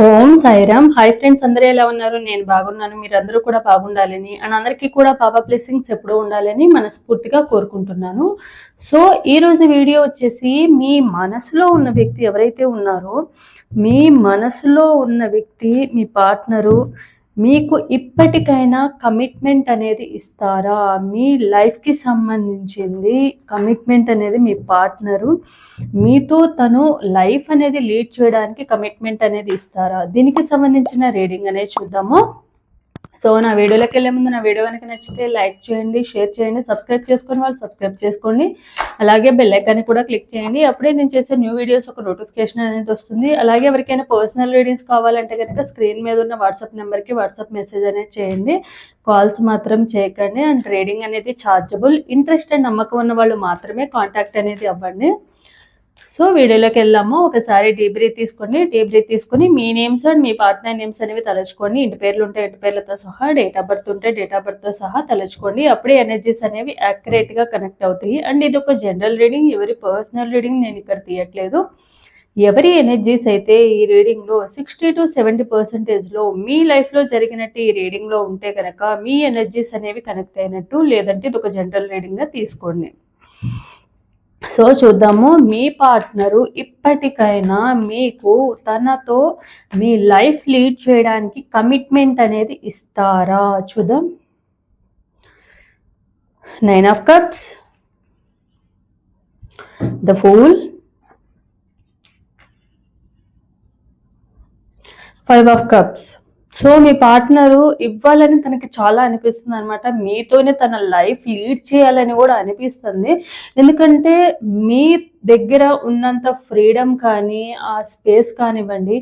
ఓం Sairam. Hi friends, అందరూ ఎలా ఉన్నారు? నేను బాగున్నాను. మీరందరూ కూడా బాగుండాలని అండ్ అందరికీ కూడా పాప బ్లెస్సింగ్స్ ఎప్పుడూ ఉండాలని మనస్ఫూర్తిగా కోరుకుంటున్నాను. సో ఈరోజు వీడియో వచ్చేసి, మీ మనసులో ఉన్న వ్యక్తి ఎవరైతే ఉన్నారో, మీ మనసులో ఉన్న వ్యక్తి మీ పార్ట్నరు మీకు ఇప్పటికైనా కమిట్మెంట్ అనేది ఇస్తారా? మీ లైఫ్కి సంబంధించింది కమిట్మెంట్ అనేది మీ పార్ట్నరు మీతో తను లైఫ్ అనేది లీడ్ చేయడానికి కమిట్మెంట్ అనేది ఇస్తారా? దీనికి సంబంధించిన రీడింగ్ అనేది చూద్దాము. సో నా వీడియోలోకి వెళ్ళే ముందు నా వీడియో కనుక నచ్చితే లైక్ చేయండి, షేర్ చేయండి, సబ్స్క్రైబ్ చేసుకుని వాళ్ళు సబ్స్క్రైబ్ చేసుకోండి. అలాగే బెల్ ఐకాన్ కూడా క్లిక్ చేయండి. అప్పుడే నేను చేసే న్యూ వీడియోస్ ఒక నోటిఫికేషన్ అనేది వస్తుంది. అలాగే ఎవరికైనా పర్సనల్ రీడింగ్స్ కావాలంటే కనుక స్క్రీన్ మీద ఉన్న వాట్సాప్ నెంబర్కి వాట్సాప్ మెసేజ్ అనేది చేయండి. కాల్స్ మాత్రం చేయకండి. అండ్ రీడింగ్ అనేది ఛార్జబుల్. ఇంట్రెస్ట్ అండ్ నమ్మకం ఉన్న వాళ్ళు మాత్రమే కాంటాక్ట్ అనేది అవ్వండి. సో వీడియోలోకి వెళ్దాము. ఒకసారి డీప్ బ్రీత్ తీసుకొని మీ నేమ్స్ అండ్ మీ పార్ట్నర్ నేమ్స్ అనేవి తలుచుకోండి. ఇంటి పేర్లు ఉంటే ఇంటి పేర్లతో సహా, డేట్ ఆఫ్ బర్త్ ఉంటే డేట్ ఆఫ్ బర్త్తో సహా తలుచుకోండి. అప్పుడే ఎనర్జీస్ అనేవి యాక్యురేట్గా కనెక్ట్ అవుతాయి. అండ్ ఇది ఒక జనరల్ రీడింగ్, ఎవరి పర్సనల్ రీడింగ్ నేను ఇక్కడ తీయట్లేదు. ఎవరి ఎనర్జీస్ అయితే ఈ రీడింగ్లో 60 to 70% మీ లైఫ్లో జరిగినట్టు ఈ రీడింగ్లో ఉంటే కనుక మీ ఎనర్జీస్ అనేవి కనెక్ట్ అయినట్టు, లేదంటే ఇది ఒక జనరల్ రీడింగ్గా తీసుకోండి. సో చూద్దాము, మీ పార్ట్నరు ఇప్పటికైనా మీకు తనతో మీ లైఫ్ లీడ్ చేయడానికి కమిట్మెంట్ అనేది ఇస్తారా? చూద్దాం. 9 of Cups, the Fool, 5 of Cups. So me partner ఇవ్వాలని తనకి చాలా అనిపిస్తుంది అనమాట. మీతోనే తన లైఫ్ లీడ్ చేయాలని కూడా అనిపిస్తుంది. ఎందుకంటే మీ దగ్గర ఉన్నంత ఫ్రీడమ్ కానీ ఆ స్పేస్ కానివ్వండి,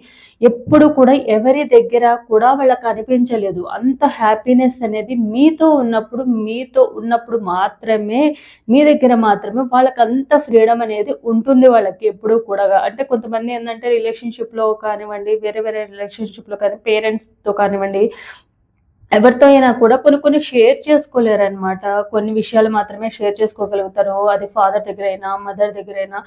ఎప్పుడు కూడా ఎవరి దగ్గర కూడా వాళ్ళకి అనిపించలేదు. అంత హ్యాపీనెస్ అనేది మీతో ఉన్నప్పుడు మాత్రమే, మీ దగ్గర మాత్రమే వాళ్ళకి అంత ఫ్రీడమ్ అనేది ఉంటుంది. వాళ్ళకి ఎప్పుడు కూడా అంటే కొంతమంది ఏంటంటే రిలేషన్షిప్లో కానివ్వండి, వేరే వేరే రిలేషన్షిప్లో కానీ, పేరెంట్స్తో కానివ్వండి, ఎవరితో అయినా కూడా కొన్ని షేర్ చేసుకోలేరనమాట. కొన్ని విషయాలు మాత్రమే షేర్ చేసుకోగలుగుతారు. అది ఫాదర్ దగ్గరైనా, మదర్ దగ్గరైనా,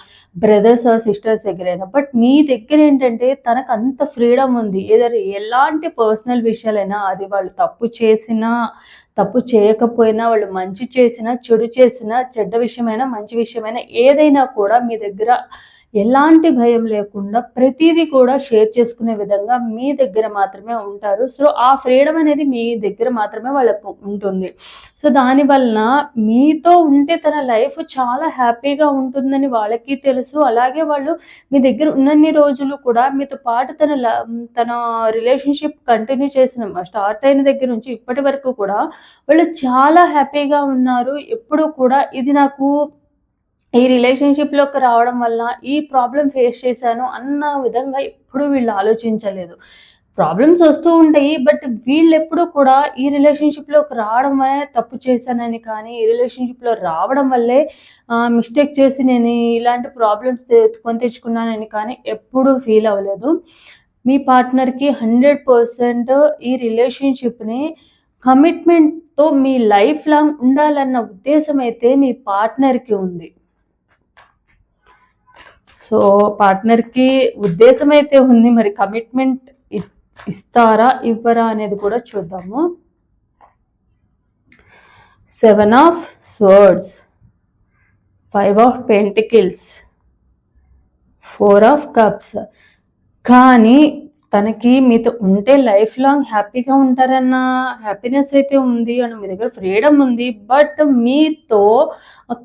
బ్రదర్స్ సిస్టర్స్ దగ్గరైనా. బట్ మీ దగ్గర ఏంటంటే తనకు అంత ఫ్రీడమ్ ఉంది. ఏదైనా ఎలాంటి పర్సనల్ విషయాలైనా, అది వాళ్ళు తప్పు చేసినా, తప్పు చేయకపోయినా, వాళ్ళు మంచి చేసినా, చెడు చేసినా, చెడ్డ విషయమైనా, మంచి విషయమైనా, ఏదైనా కూడా మీ దగ్గర ఎలాంటి భయం లేకుండా ప్రతిదీ కూడా షేర్ చేసుకునే విధంగా మీ దగ్గర మాత్రమే ఉంటారు. సో ఆ ఫ్రీడమ్ అనేది మీ దగ్గర మాత్రమే వాళ్ళకు ఉంటుంది. సో దానివల్ల మీతో ఉంటే తన లైఫ్ చాలా హ్యాపీగా ఉంటుందని వాళ్ళకి తెలుసు. అలాగే వాళ్ళు మీ దగ్గర ఉన్నన్ని రోజులు కూడా మీతో పాటు తన రిలేషన్షిప్ కంటిన్యూ చేసిన స్టార్ట్ అయిన దగ్గర నుంచి ఇప్పటి వరకు కూడా వాళ్ళు చాలా హ్యాపీగా ఉన్నారు. ఎప్పుడు కూడా ఇది నాకు ఈ రిలేషన్షిప్లోకి రావడం వల్ల ఈ ప్రాబ్లం ఫేస్ చేశాను అన్న విధంగా ఎప్పుడు వీళ్ళు ఆలోచించలేదు. ప్రాబ్లమ్స్ వస్తూ ఉంటాయి. బట్ వీళ్ళెప్పుడు కూడా ఈ రిలేషన్షిప్లోకి రావడం వల్లే తప్పు చేశానని కానీ, ఈ రిలేషన్షిప్లో రావడం వల్లే మిస్టేక్ చేసి నేను ఇలాంటి ప్రాబ్లమ్స్ కొని తెచ్చుకున్నానని కానీ ఎప్పుడూ ఫీల్ అవ్వలేదు. మీ పార్ట్నర్కి 100% ఈ రిలేషన్షిప్ని కమిట్మెంట్తో మీ లైఫ్ లాంగ్ ఉండాలన్న ఉద్దేశం అయితే మీ పార్ట్నర్కి ఉంది. సో పార్ట్నర్కి ఉద్దేశం అయితే ఉంది. మరి కమిట్మెంట్ ఇస్తారా ఇవ్వరా అనేది కూడా చూద్దాము. 7 of Swords, 5 of Pentacles, 4 of Cups. కానీ తనకి మీతో ఉంటే లైఫ్ లాంగ్ హ్యాపీగా ఉంటారన్న హ్యాపీనెస్ అయితే ఉంది. అండ్ మీ దగ్గర ఫ్రీడమ్ ఉంది. బట్ మీతో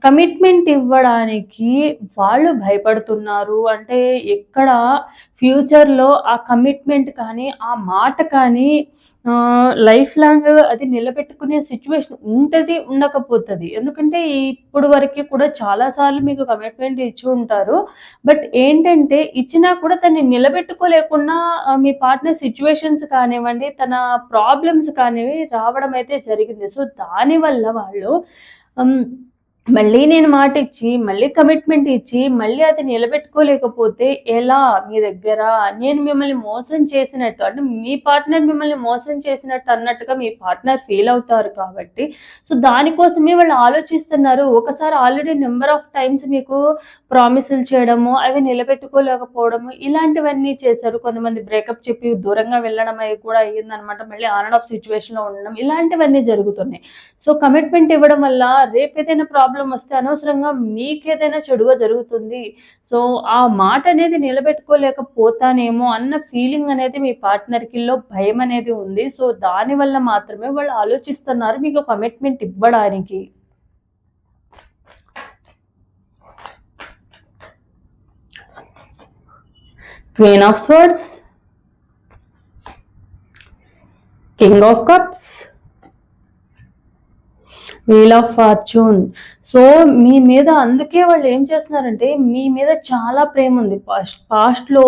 కమిట్మెంట్ ఇవ్వడానికి వాళ్ళు భయపడుతున్నారు. అంటే ఎక్కడ ఫ్యూచర్లో ఆ కమిట్మెంట్ కానీ, ఆ మాట కానీ లైఫ్ లాంగ్ అది నిలబెట్టుకునే సిచ్యువేషన్ ఉంటుంది, ఉండకపోతుంది. ఎందుకంటే ఇప్పుడు వరకు కూడా చాలాసార్లు మీకు కమిట్మెంట్ ఇచ్చి ఉంటారు. బట్ ఏంటంటే ఇచ్చినా కూడా తను నిలబెట్టుకోలేకుండా మీ పార్ట్నర్ సిచ్యువేషన్స్ కానివ్వండి, తన ప్రాబ్లమ్స్ కానివి రావడం అయితే జరిగింది. సో దానివల్ల వాళ్ళు మళ్ళీ నేను మాట ఇచ్చి, మళ్ళీ కమిట్మెంట్ ఇచ్చి, మళ్ళీ అది నిలబెట్టుకోలేకపోతే ఎలా? మీ దగ్గర నేను మిమ్మల్ని మోసం చేసినట్టు, అంటే మీ పార్ట్నర్ మిమ్మల్ని మోసం చేసినట్టు అన్నట్టుగా మీ పార్ట్నర్ ఫీల్ అవుతారు కాబట్టి, సో దానికోసమే వాళ్ళు ఆలోచిస్తున్నారు. ఒకసారి ఆల్రెడీ నెంబర్ ఆఫ్ టైమ్స్ మీకు ప్రామిసులు చేయడము, అవి నిలబెట్టుకోలేకపోవడము, ఇలాంటివన్నీ చేశారు. కొంతమంది బ్రేకప్ చెప్పి దూరంగా వెళ్ళడం అయి కూడా అయ్యిందనమాట. మళ్ళీ ఆన్ అండ్ ఆఫ్ సిచ్యువేషన్‌లో ఉండడం, ఇలాంటివన్నీ జరుగుతున్నాయి. సో కమిట్మెంట్ ఇవ్వడం వల్ల రేపేదైనా ప్రాబ్లమ్ వస్తే అనవసరంగా మీకేదైనా చెడుగా జరుగుతుంది. సో ఆ మాట అనేది నిలబెట్టుకోలేకపోతానేమో అన్న ఫీలింగ్ అనేది మీ పార్ట్నర్‌కిలో భయం అనేది ఉంది. సో దానివల్ల మాత్రమే వాళ్ళు ఆలోచిస్తున్నారు మీకు కమిట్మెంట్ ఇవ్వడానికి. Queen of swords, king of cups, wheel of fortune. So మీ మీద అందుకే వాళ్ళు ఏం చేస్తున్నారంటే మీ మీద చాలా ప్రేమ ఉంది. పాస్ట్లో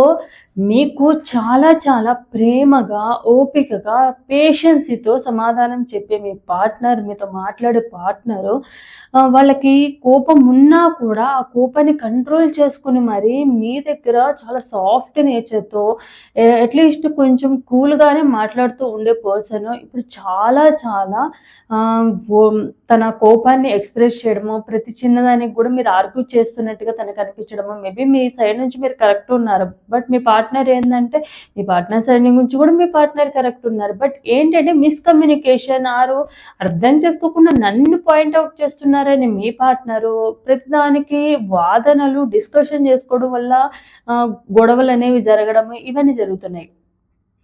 మీకు చాలా చాలా ప్రేమగా, ఓపికగా, పేషెన్సీతో సమాధానం చెప్పే మీ పార్ట్నర్, మీతో మాట్లాడే పార్ట్నరు వాళ్ళకి కోపం ఉన్నా కూడా ఆ కోపాన్ని కంట్రోల్ చేసుకుని మరి మీ దగ్గర చాలా సాఫ్ట్ నేచర్తో అట్లీస్ట్ కొంచెం కూల్గానే మాట్లాడుతూ ఉండే పర్సన్ ఇప్పుడు చాలా చాలా తన కోపాన్ని ఎక్స్ప్రెస్ చేయడము, ప్రతి చిన్నదానికి కూడా మీరు ఆర్గ్యూ చేస్తున్నట్టుగా తనకు అనిపించడము. మేబీ మీ సైడ్ నుంచి మీరు కరెక్ట్ ఉన్నారు, బట్ మీ పార్ట్నర్ ఏంటంటే మీ పార్ట్నర్ సైడ్ నుంచి కూడా మీ పార్ట్నర్ కరెక్ట్ ఉన్నారు. బట్ ఏంటంటే మిస్కమ్యూనికేషన్ అర్థం చేసుకోకుండా నన్ను పాయింట్అవుట్ చేస్తున్నారని మీ పార్ట్నరు ప్రతిదానికి వాదనలు, డిస్కషన్ చేసుకోవడం వల్ల గొడవలు అనేవి జరగడము, ఇవన్నీ జరుగుతున్నాయి.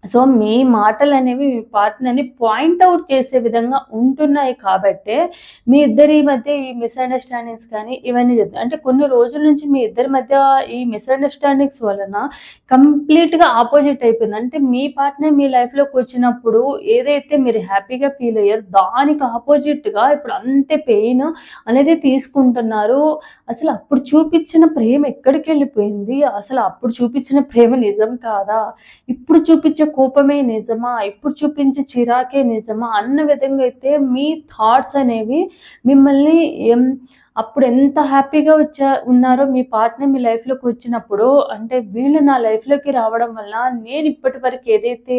సో మీ మాటలు అనేవి మీ పార్ట్నర్ని పాయింట్అవుట్ చేసే విధంగా ఉంటున్నాయి కాబట్టే మీ ఇద్దరి మధ్య ఈ మిస్అండర్స్టాండింగ్స్ కానీ ఇవన్నీ జరుగుతాయి. అంటే కొన్ని రోజుల నుంచి మీ ఇద్దరి మధ్య ఈ మిస్అండర్స్టాండింగ్స్ వలన కంప్లీట్గా ఆపోజిట్ అయిపోయింది. అంటే మీ పార్ట్నర్ మీ లైఫ్లోకి వచ్చినప్పుడు ఏదైతే మీరు హ్యాపీగా ఫీల్ అయ్యారో దానికి ఆపోజిట్గా ఇప్పుడు అంతే పెయిన్ అనేది తీసుకుంటున్నారు. అసలు అప్పుడు చూపించిన ప్రేమ ఎక్కడికి వెళ్ళిపోయింది? అసలు అప్పుడు చూపించిన ప్రేమ నిజం కాదా? ఇప్పుడు చూపించే కోపమే నిజమా? ఇప్పుడు చూపించే చిరాకే నిజమా? అన్న విధంగా అయితే మీ థాట్స్ అనేవి మిమ్మల్ని అప్పుడు ఎంత హ్యాపీగా ఉన్నారో మీ పార్ట్నర్ మీ లైఫ్లోకి వచ్చినప్పుడు, అంటే వీళ్ళు నా లైఫ్లోకి రావడం వల్ల నేను ఇప్పటి వరకు ఏదైతే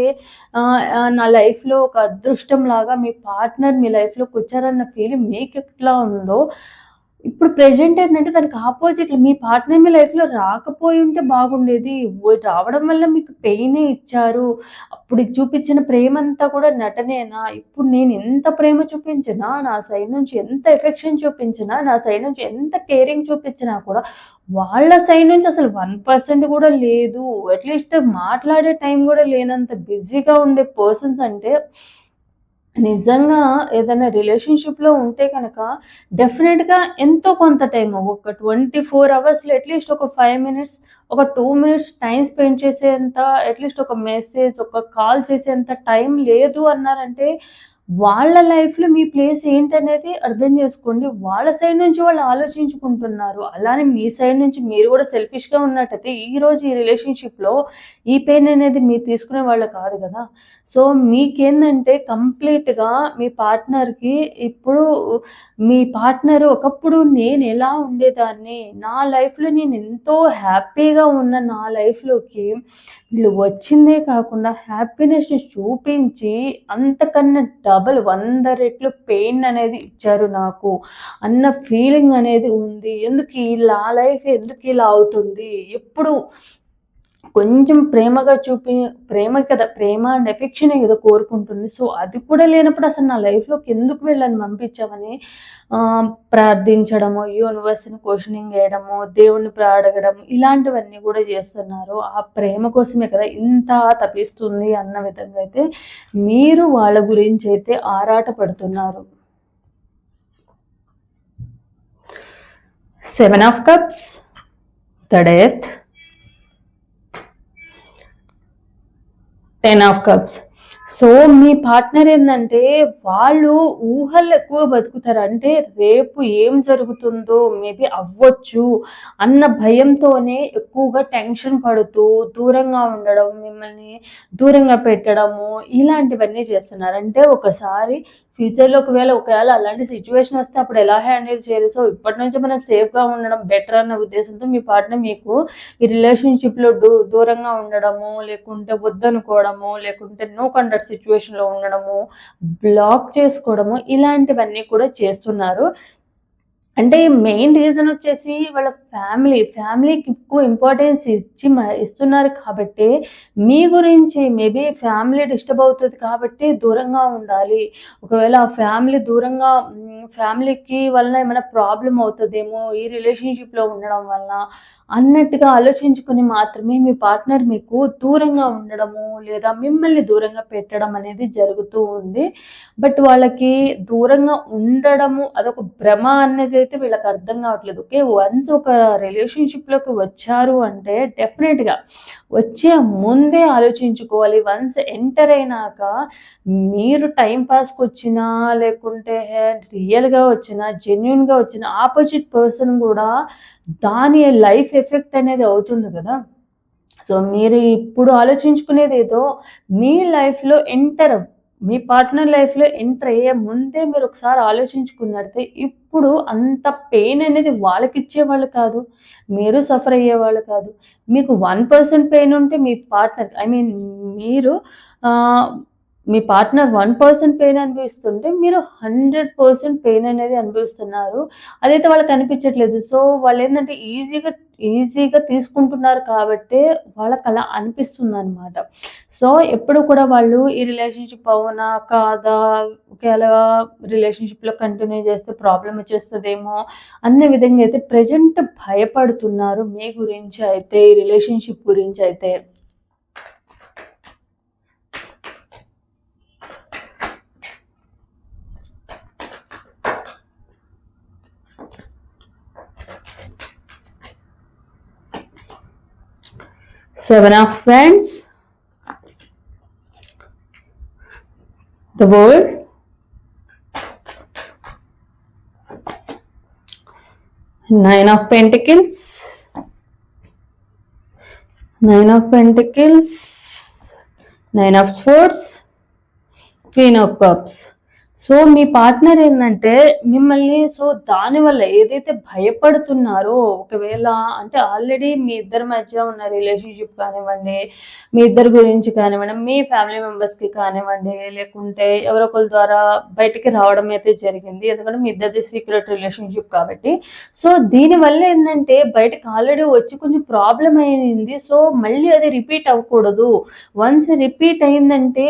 నా లైఫ్లో ఒక అదృష్టం లాగా మీ పార్ట్నర్ మీ లైఫ్లోకి వచ్చారన్న ఫీలింగ్ మీకు ఎట్లా ఉందో, ఇప్పుడు ప్రెజెంట్ ఏంటంటే దానికి ఆపోజిట్ మీ పార్ట్నర్ మీ లైఫ్లో రాకపోయి ఉంటే బాగుండేది. రావడం వల్ల మీకు పెయినే ఇచ్చారు. అప్పుడు చూపించిన ప్రేమ అంతా కూడా నటనేనా? ఇప్పుడు నేను ఎంత ప్రేమ చూపించినా, నా సైడ్ నుంచి ఎంత ఎఫెక్షన్ చూపించినా, నా సైడ్ నుంచి ఎంత కేరింగ్ చూపించినా కూడా వాళ్ళ సైడ్ నుంచి అసలు 1% కూడా లేదు. అట్లీస్ట్ మాట్లాడే టైం కూడా లేనంత బిజీగా ఉండే పర్సన్స్ అంటే నిజంగా ఏదైనా రిలేషన్‌షిప్‌లో ఉంటే కనుక డెఫినెట్‌గా ఎంతో కొంత టైము ఒక 24 అవర్స్‌లో అట్లీస్ట్ ఒక 5 మినిట్స్, ఒక 2 మినిట్స్ టైమ్ స్పెండ్ చేసేంత అట్లీస్ట్ ఒక మెసేజ్, ఒక కాల్ చేసేంత టైం లేదు అన్నారంటే వాళ్ళ లైఫ్‌లో మీ ప్లేస్ ఏంటనేది అర్థం చేసుకోండి. వాళ్ళ సైడ్ నుంచి వాళ్ళు ఆలోచించుకుంటున్నారు. అలానే మీ సైడ్ నుంచి మీరు కూడా సెల్ఫిష్‌గా ఉన్నట్టయితే ఈరోజు ఈ రిలేషన్‌షిప్‌లో ఈ పెయిన్ అనేది మీరు తీసుకునే వాళ్ళు కాదు కదా! సో మీకేందంటే కంప్లీట్‌గా మీ పార్ట్నర్‌కి ఇప్పుడు మీ పార్ట్నర్ ఒకప్పుడు నేను ఎలా ఉండేదాన్ని, నా లైఫ్‌లో నేను ఎంతో హ్యాపీగా ఉన్న నా లైఫ్‌లోకి వీళ్ళు వచ్చిందే కాకుండా హ్యాపీనెస్‌ని చూపించి అంతకన్నా డబల్ 100 రెట్లు పెయిన్ అనేది ఇచ్చారు నాకు అన్న ఫీలింగ్ అనేది ఉంది. ఎందుకు ఇలా లైఫ్ ఎందుకు ఇలా అవుతుంది? ఎప్పుడు కొంచెం ప్రేమగా ప్రేమ కదా! ప్రేమ అండ్ ఎఫెక్షనే కదా కోరుకుంటుంది. సో అది కూడా లేనప్పుడు అసలు నా లైఫ్‌లోకి ఎందుకు వీళ్ళని పంపించామని ప్రార్థించడము, యూనివర్స్‌ని క్వెషనింగ్ చేయడము, దేవుడిని అడగడం, ఇలాంటివన్నీ కూడా చేస్తున్నారు. ఆ ప్రేమ కోసమే కదా ఇంత తపిస్తుంది అన్న విధంగా అయితే మీరు వాళ్ళ గురించి అయితే ఆరాట పడుతున్నారు. 7 of cups, the death, 10 of cups. So me partner ఏందంటే వాళ్ళు ఊహలు ఎక్కువ బతుకుతారు. అంటే రేపు ఏం జరుగుతుందో మేబీ అవ్వచ్చు అన్న భయంతోనే ఎక్కువగా టెన్షన్ పడుతూ దూరంగా ఉండడం, మిమ్మల్ని దూరంగా పెట్టడము ఇలాంటివన్నీ చేస్తున్నారు. అంటే ఒకసారి ఫ్యూచర్‌లో ఒకవేళ అలాంటి సిట్యుయేషన్ వస్తే అప్పుడు ఎలా హ్యాండిల్ చేయాలి? సో ఇప్పటి నుంచి మనం సేఫ్‌గా ఉండడం బెటర్ అన్న ఉద్దేశంతో మీ పార్ట్నర్ మీకు ఈ రిలేషన్‌షిప్‌లో దూరంగా ఉండడము, లేకుంటే వద్దనుకోవడము, లేకుంటే నో కాంటాక్ట్ సిట్యుయేషన్‌లో ఉండడము, బ్లాక్ చేసుకోవడము ఇలాంటివన్నీ కూడా చేస్తున్నారు. అంటే మెయిన్ రీజన్ వచ్చేసి వాళ్ళ ఫ్యామిలీకి ఎక్కువ ఇంపార్టెన్స్ ఇస్తున్నారు కాబట్టి మీ గురించి మేబీ ఫ్యామిలీ డిస్టర్బ్ అవుతుంది కాబట్టి దూరంగా ఉండాలి. ఒకవేళ ఆ ఫ్యామిలీకి వలన ఏమైనా ప్రాబ్లమ్ అవుతుందేమో ఈ రిలేషన్షిప్లో ఉండడం వలన అన్నట్టుగా ఆలోచించుకుని మాత్రమే మీ పార్ట్నర్ మీకు దూరంగా ఉండడము లేదా మిమ్మల్ని దూరంగా పెట్టడం అనేది జరుగుతూ ఉంది. బట్ వాళ్ళకి దూరంగా ఉండడము అదొక భ్రమ అనేది అయితే వీళ్ళకి అర్థం కావట్లేదు. ఓకే, వన్స్ ఒక రిలేషన్షిప్లోకి వచ్చారు అంటే డెఫినెట్గా వచ్చే ముందే ఆలోచించుకోవాలి. వన్స్ ఎంటర్ అయినాక మీరు టైం పాస్కి వచ్చినా లేకుంటే రియల్గా వచ్చినా జెన్యున్గా వచ్చిన ఆపోజిట్ పర్సన్ కూడా దాని లైఫ్ ఎఫెక్ట్ అనేది అవుతుంది కదా. సో మీరు ఇప్పుడు ఆలోచించుకునేది ఏదో మీ లైఫ్లో మీ పార్ట్నర్ లైఫ్లో ఎంటర్ అయ్యే ముందే మీరు ఒకసారి ఆలోచించుకున్నట్టే ఇప్పుడు అంత పెయిన్ అనేది వాళ్ళకి ఇచ్చేవాళ్ళు కాదు, మీరు సఫర్ అయ్యేవాళ్ళు కాదు. మీకు 1% పెయిన్ ఉంటే మీ పార్ట్నర్ మీరు మీ పార్ట్నర్ 1% పెయిన్ అనుభవిస్తుంటే మీరు 100% పెయిన్ అనేది అనుభవిస్తున్నారు. అదైతే వాళ్ళకి కనిపించట్లేదు. సో వాళ్ళు ఏంటంటే ఈజీగా తీసుకుంటున్నారు కాబట్టి వాళ్ళకి అలా అనిపిస్తుందన్నమాట. సో ఎప్పుడు కూడా వాళ్ళు ఈ రిలేషన్షిప్ అవునా కాదా, ఒకవేళ రిలేషన్షిప్లో కంటిన్యూ చేస్తే ప్రాబ్లం వచ్చేస్తుందేమో అన్న విధంగా అయితే ప్రజెంట్ భయపడుతున్నారు మీ గురించి అయితే, ఈ రిలేషన్షిప్ గురించి అయితే. Seven of Wands, the World, Nine of Pentacles, Nine of Pentacles, Nine of Swords, Queen of Cups. So me partner ఏంటంటే మిమ్మల్ని దానివల్ల ఏదైతే భయపడుతున్నారో, ఒకవేళ అంటే ఆల్రెడీ మీ ఇద్దరి మధ్య ఉన్న రిలేషన్షిప్ కానివ్వండి, మీ ఇద్దరి గురించి కానివ్వండి, మీ ఫ్యామిలీ మెంబర్స్కి కానివ్వండి, లేకుంటే ఎవరొకరి ద్వారా బయటికి రావడం అయితే జరిగింది. ఎందుకంటే మీ ఇద్దరిది సీక్రెట్ రిలేషన్షిప్ కాబట్టి. సో దీనివల్ల ఏంటంటే బయటకు ఆల్రెడీ వచ్చి కొంచెం ప్రాబ్లం అయింది. సో మళ్ళీ అది రిపీట్ అవ్వకూడదు. వన్స్ రిపీట్ అయిందంటే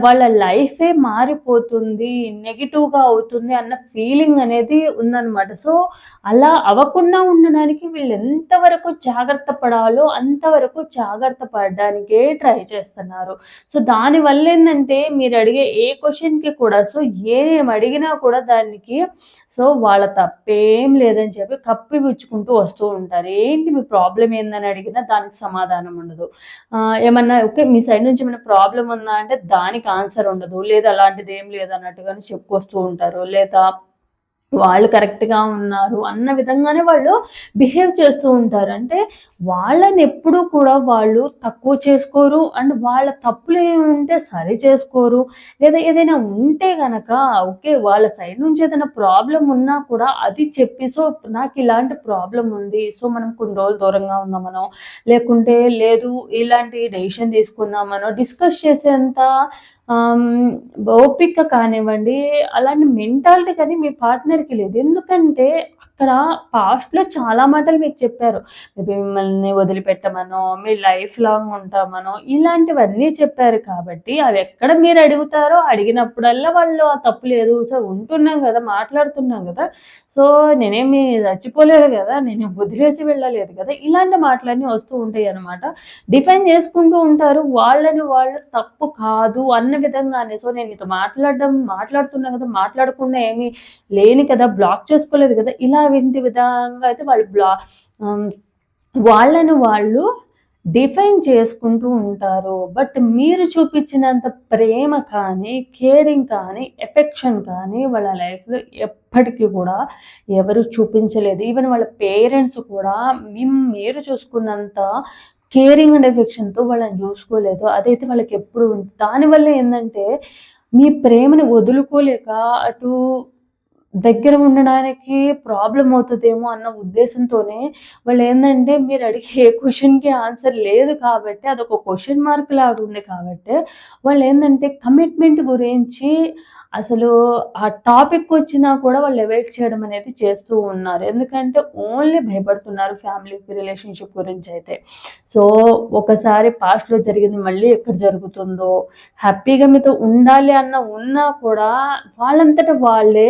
వాళ్ళ లైఫే మారిపోతుంది, నెగిటివ్గా అవుతుంది అన్న ఫీలింగ్ అనేది ఉందన్నమాట. సో అలా అవ్వకుండా ఉండడానికి వీళ్ళు ఎంతవరకు జాగ్రత్త పడాలో అంతవరకు జాగ్రత్త పడడానికే ట్రై చేస్తున్నారు. సో దానివల్ల ఏంటంటే మీరు అడిగే ఏ క్వశ్చన్కి కూడా ఏం అడిగినా కూడా దానికి వాళ్ళ తప్పేం లేదని చెప్పి కప్పిపుచ్చుకుంటూ వస్తూ ఉంటారు. ఏంటి మీ ప్రాబ్లం ఏందని అడిగినా దానికి సమాధానం ఉండదు. ఏమన్నా ఓకే మీ సైడ్ నుంచి ఏమైనా ప్రాబ్లం ఉందా అంటే దానికి ఆన్సర్ ఉండదు, లేదా అలాంటిది ఏం లేదన్నట్టుగానే చెప్పుకొస్తూ ఉంటారు, లేదా వాళ్ళు కరెక్ట్గా ఉన్నారు అన్న విధంగానే వాళ్ళు బిహేవ్ చేస్తూ ఉంటారు. అంటే వాళ్ళని ఎప్పుడూ కూడా వాళ్ళు తక్కువ చేసుకోరు అండ్ వాళ్ళ తప్పులు ఏముంటే సరి చేసుకోరు. లేదా ఏదైనా ఉంటే గనక ఓకే వాళ్ళ సైడ్ నుంచి ఏదైనా ప్రాబ్లం ఉన్నా కూడా అది చెప్పి నాకు ఇలాంటి ప్రాబ్లం ఉంది, మనం కొన్ని రోజులు దూరంగా ఉందామనో, లేకుంటే లేదు ఇలాంటి డెసిషన్ తీసుకుందామనో డిస్కస్ చేసేంత ఓపిక కానివ్వండి, అలాంటి మెంటాలిటీ కానీ మీ పార్ట్నర్కి లేదు. ఎందుకంటే అక్కడ పాస్ట్లో చాలా మాటలు మీకు చెప్పారు. మిమ్మల్ని వదిలిపెట్టమనో, మీ లైఫ్ లాంగ్ ఉంటామనో ఇలాంటివన్నీ చెప్పారు కాబట్టి అవి ఎక్కడ మీరు అడుగుతారో అడిగినప్పుడల్లా వాళ్ళు ఆ తప్పు లేదు, ఉంటున్నాం కదా, మాట్లాడుతున్నాం కదా, నేనేమి చచ్చిపోలేదు కదా, నేను వదిలేసి వెళ్ళలేదు కదా, ఇలాంటి మాటలన్నీ వస్తూ ఉంటాయి అనమాట. డిఫైన్ చేసుకుంటూ ఉంటారు వాళ్ళని వాళ్ళు తప్పు కాదు అన్న విధంగానే. నేను మీతో మాట్లాడుతున్నా కదా, మాట్లాడకుండా ఏమీ లేని కదా, బ్లాక్ చేసుకోలేదు కదా, ఇలా వింటి విధంగా అయితే వాళ్ళు వాళ్ళని వాళ్ళు డిఫైన్ చేసుకుంటూ ఉంటారు. బట్ మీరు చూపించినంత ప్రేమ కానీ, కేరింగ్ కానీ, ఎఫెక్షన్ కానీ వాళ్ళ లైఫ్‌లో ఎప్పటికి కూడా ఎవరు చూపించలేదు. ఈవెన్ వాళ్ళ పేరెంట్స్ కూడా మీరు చూసుకున్నంత కేరింగ్ అండ్ ఎఫెక్షన్‌తో వాళ్ళని చూసుకోలేదు. అదైతే వాళ్ళకెప్పుడు ఉంది. దానివల్ల ఏందంటే, మీ ప్రేమని వదులుకోలేక అటు దగ్గర ఉండడానికి ప్రాబ్లమ్ అవుతదేమో అన్న ఉద్దేశంతోనే వాళ్ళేందంటే మీరు అడిగే ఏ క్వెషన్‌కి ఆన్సర్ లేదు కాబట్టి అదొక క్వెషన్ మార్క్ లాగుంది కాబట్టి వాళ్ళేందంటే కమిట్మెంట్ గురించి అసలు ఆ టాపికొచ్చినా కూడా వాళ్ళు అవాయిడ్ చేయడం అనేది చేస్తూ ఉన్నారు. ఎందుకంటే ఓన్లీ భయపడుతున్నారు ఫ్యామిలీకి, రిలేషన్‌షిప్ గురించయితే. సో, ఒకసారి పాస్ట్‌లో జరిగింది మళ్ళీ ఎక్కడ జరుగుతుందో, హ్యాపీగా మీతో ఉండాలి అన్న ఉన్నా కూడా వాళ్ళంతట వాళ్ళే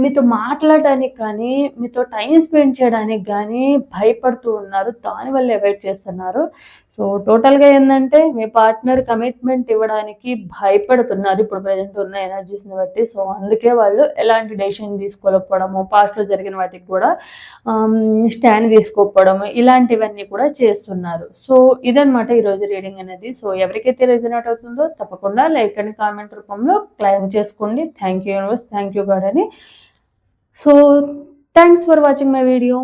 మీతో మాట్లాడడానికి కానీ, మీతో టైమ్ స్పెండ్ చేయడానికి గానీ భయపడుతూ ఉన్నారు. దానివల్ల అవాయిడ్ చేస్తున్నారు. సో, టోటల్‌గా ఏందంటే మీ పార్ట్నర్ కమిట్మెంట్ ఇవ్వడానికి భయపడుతున్నారు. ఇప్పుడు ప్రెజెంట్ ఉన్న ఎనర్జీస్‌ని బట్టి. సో, అందుకే వాళ్ళు ఎలాంటి డెసిషన్ తీసుకోలేకపోవడము, పాస్ట్‌లో జరిగిన వాటికి కూడా స్టాండ్ తీసుకోకపోవడము, ఇలాంటివన్నీ కూడా చేస్తున్నారు. సో, ఇదనమాట ఈరోజు రీడింగ్ అనేది. సో, ఎవరికైతే రెజొనేట్ అవుతుందో తప్పకుండా లైక్ అండ్ కామెంట్ రూపంలో క్లెయిమ్ చేసుకోండి. Thank you universe, thank you God అని. So, thanks for watching my video.